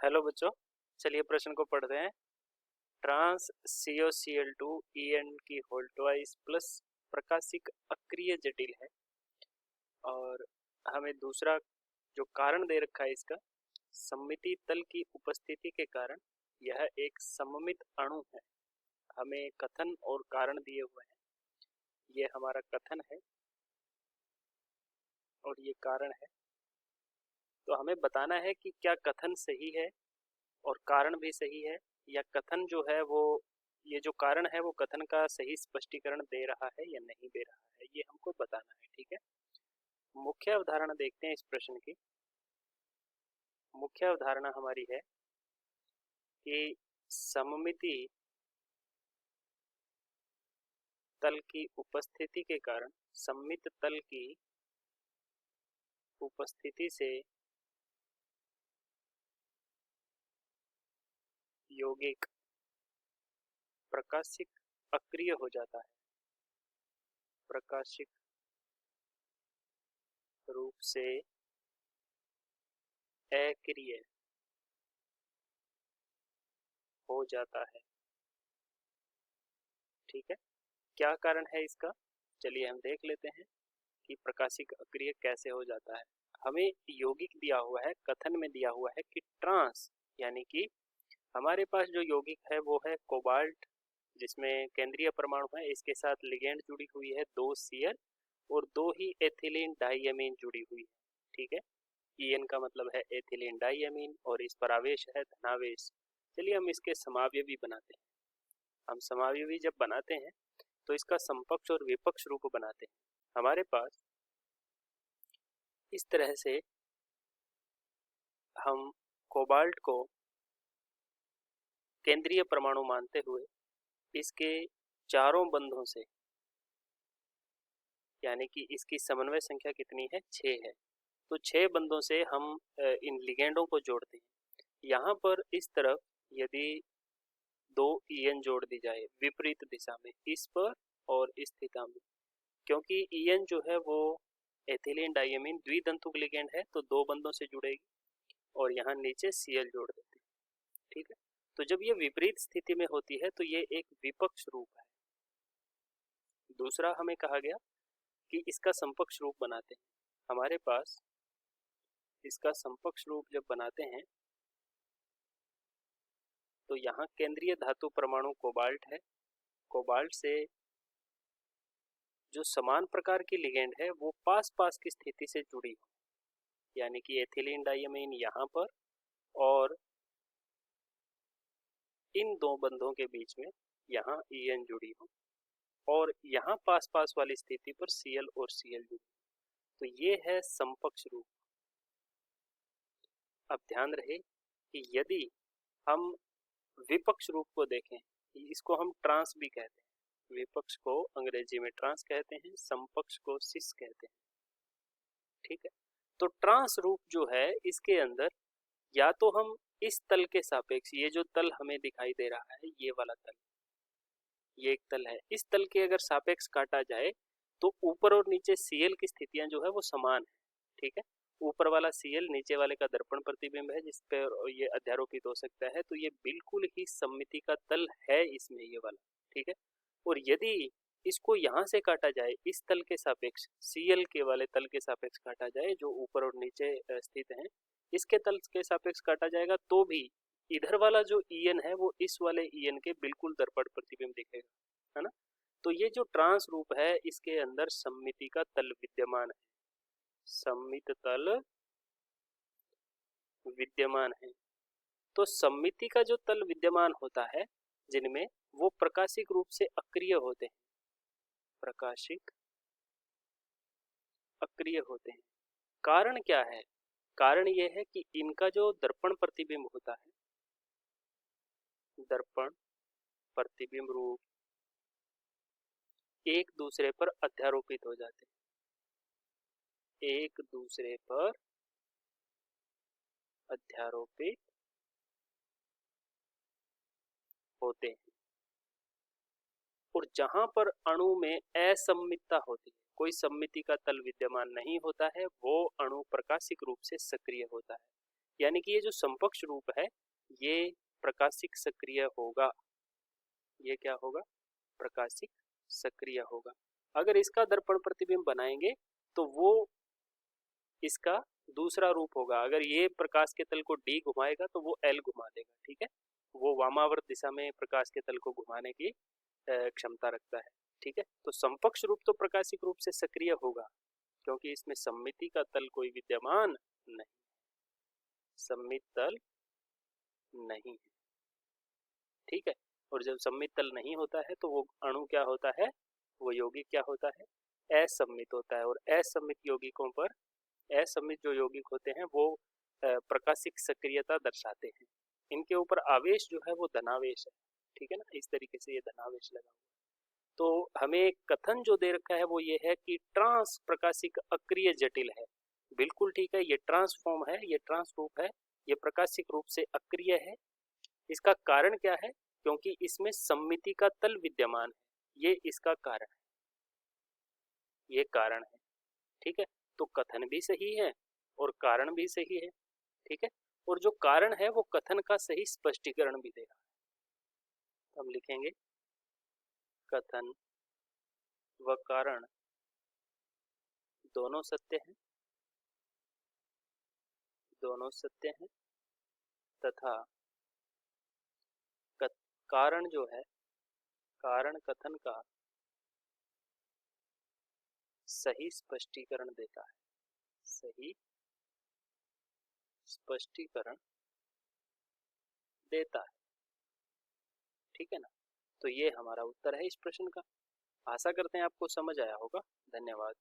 Hello बच्चों, चलिए प्रश्न को पढ़ते हैं। ट्रांस COCl2 En की होल ट्वाइस प्लस प्रकाशिक अक्रिय जटिल है और हमें दूसरा जो कारण दे रखा है इसका, सममिति तल की उपस्थिति के कारण यह एक सममित अणु है। हमें कथन और कारण दिए हुए हैं। ये हमारा कथन है और ये कारण है। तो हमें बताना है कि क्या कथन सही है और कारण भी सही है, या कथन जो है वो, ये जो कारण है वो कथन का सही स्पष्टीकरण दे रहा है या नहीं दे रहा है, ये हमको बताना है। ठीक है, मुख्य अवधारणा देखते हैं इस प्रश्न की। मुख्य अवधारणा हमारी है कि सममिति तल की उपस्थिति के कारण, सममित तल की उपस्थिति से यौगिक प्रकाशिक अक्रिय हो जाता है, प्रकाशिक रूप से अक्रिय हो जाता है। ठीक है, क्या कारण है इसका, चलिए हम देख लेते हैं कि प्रकाशिक अक्रिय कैसे हो जाता है। हमें यौगिक दिया हुआ है, कथन में दिया हुआ है कि ट्रांस, यानी कि हमारे पास जो यौगिक है वो है कोबाल्ट, जिसमें केंद्रीय परमाणु है, इसके साथ लिगेंड जुड़ी हुई है 2 Cl और 2 ही एथिलीन डाइअमीन जुड़ी हुई है। ठीक है, En का मतलब है एथिलीन डाइअमीन और इस पर आवेश है धनावेश। चलिए हम इसके समावयवी बनाते हैं। हम समावयवी जब बनाते हैं तो इसका समपक्ष और विपक्ष रूप बनाते हैं। हमारे पास इस तरह से हम कोबाल्ट को केंद्रीय परमाणु मानते हुए इसके चारों बंधों से, यानी कि इसकी समन्वय संख्या कितनी है, 6 है, तो 6 बंधों से हम इन लिगेंडों को जोड़ते हैं। यहाँ पर इस तरफ यदि 2 En जोड़ दी जाए विपरीत दिशा में, इस पर और इस दिशा में, क्योंकि En जो है वो एथिलीन डाइअमीन द्वितंतुक लिगेंड है तो 2 बंधों से जुड़ेगी और यहाँ नीचे Cl जोड़ देते हैं। ठीक है, तो जब ये विपरीत स्थिति में होती है तो ये एक विपक्ष रूप है। दूसरा हमें कहा गया कि इसका समपक्ष रूप बनाते हैं। हमारे पास इसका समपक्ष रूप जब बनाते हैं तो यहाँ केंद्रीय धातु परमाणु कोबाल्ट है। कोबाल्ट से जो समान प्रकार की लिगेंड है वो पास पास की स्थिति से जुड़ी हो, यानी कि एथिलीन डाइअमीन यहाँ पर और इन 2 बंधों के बीच में यहाँ En जुड़ी हो और यहाँ पास पास वाली स्थिति पर Cl और Cl जुड़ी, तो ये है समपक्ष रूप। अब ध्यान रहे कि यदि हम विपक्ष रूप को देखें, इसको हम ट्रांस भी कहते हैं। विपक्ष को अंग्रेजी में ट्रांस कहते हैं, समपक्ष को सिस कहते हैं। ठीक है, तो ट्रांस रूप जो है इसके अंदर या तो हम इस तल के सापेक्ष, ये जो तल हमें दिखाई दे रहा है ये वाला तल, ये एक तल है, इस तल के अगर सापेक्ष काटा जाए तो ऊपर और नीचे Cl की स्थितियां जो है वो समान है। ठीक है, ऊपर वाला Cl नीचे वाले का दर्पण प्रतिबिंब है जिस पर ये अध्यारोपित हो सकता है, तो ये बिल्कुल ही सममिति का तल है इसमें ये वाला। ठीक है, और यदि इसको यहाँ से काटा जाए, इस तल के सापेक्ष, Cl के वाले तल के सापेक्ष काटा जाए जो ऊपर और नीचे स्थित है, इसके तल के सापेक्ष काटा जाएगा तो भी इधर वाला जो En है वो इस वाले En के बिल्कुल दर्पण प्रतिबिंब दिखेगा, है ना। तो ये जो ट्रांस रूप है इसके अंदर सममिति का तल विद्यमान है, सममित तल विद्यमान है। तो सममिति का जो तल विद्यमान होता है जिनमें, वो प्रकाशिक रूप से अक्रिय होते हैं, प्रकाशिक अक्रिय होते हैं। कारण क्या है, कारण यह है कि इनका जो दर्पण प्रतिबिंब होता है, दर्पण प्रतिबिंब रूप एक दूसरे पर अध्यारोपित हो जाते हैं, एक दूसरे पर अध्यारोपित होते हैं। और जहां पर अणु में असम्मितता होती है, कोई सम्मिति का तल विद्यमान नहीं होता है, वो अणु प्रकाशिक रूप से सक्रिय होता है। यानी कि ये जो समपक्ष रूप है ये प्रकाशिक सक्रिय होगा। ये क्या होगा? प्रकाशिक सक्रिय होगा। अगर इसका दर्पण प्रतिबिंब बनाएंगे तो वो इसका दूसरा रूप होगा। अगर ये प्रकाश के तल को डी घुमाएगा तो वो एल घुमा देगा, ठीक है। वो वामावर्त दिशा में प्रकाश के तल को घुमाने की क्षमता रखता है, ठीक है। तो समपक्ष रूप तो प्रकाशिक रूप से सक्रिय होगा क्योंकि इसमें सममिति का तल कोई विद्यमान नहीं, सममित तल नहीं है, ठीक है। और जब सममित तल नहीं होता है तो वो अणु क्या होता है? वो यौगिक क्या होता है? असम्मित होता है। और असम्मित यौगिकों पर, असम्मित जो यौगिक होते हैं वो प्रकाशिक सक्रियता दर्शाते हैं। इनके ऊपर आवेश जो है वो धनावेश है, ठीक है ना। इस तरीके से ये धनावेश लगा हुआ है। तो हमें कथन जो दे रखा है वो ये है कि ट्रांस प्रकाशिक अक्रिय जटिल है। बिल्कुल ठीक है, ये ट्रांसफॉर्म है, ये ट्रांस रूप है, ये प्रकाशिक रूप से अक्रिय है। इसका कारण क्या है? क्योंकि इसमें सममिति का तल विद्यमान है, ये इसका कारण है, ये कारण है, ठीक है। तो कथन भी सही है और कारण भी सही है, ठीक है। और जो कारण है वो कथन का सही स्पष्टीकरण भी दे रहा है। हम लिखेंगे कथन व कारण दोनों सत्य हैं, दोनों सत्य हैं तथा कारण जो है, कारण कथन का सही स्पष्टीकरण देता है, सही स्पष्टीकरण देता है, ठीक है ना। तो ये हमारा उत्तर है इस प्रश्न का। आशा करते हैं आपको समझ आया होगा। धन्यवाद।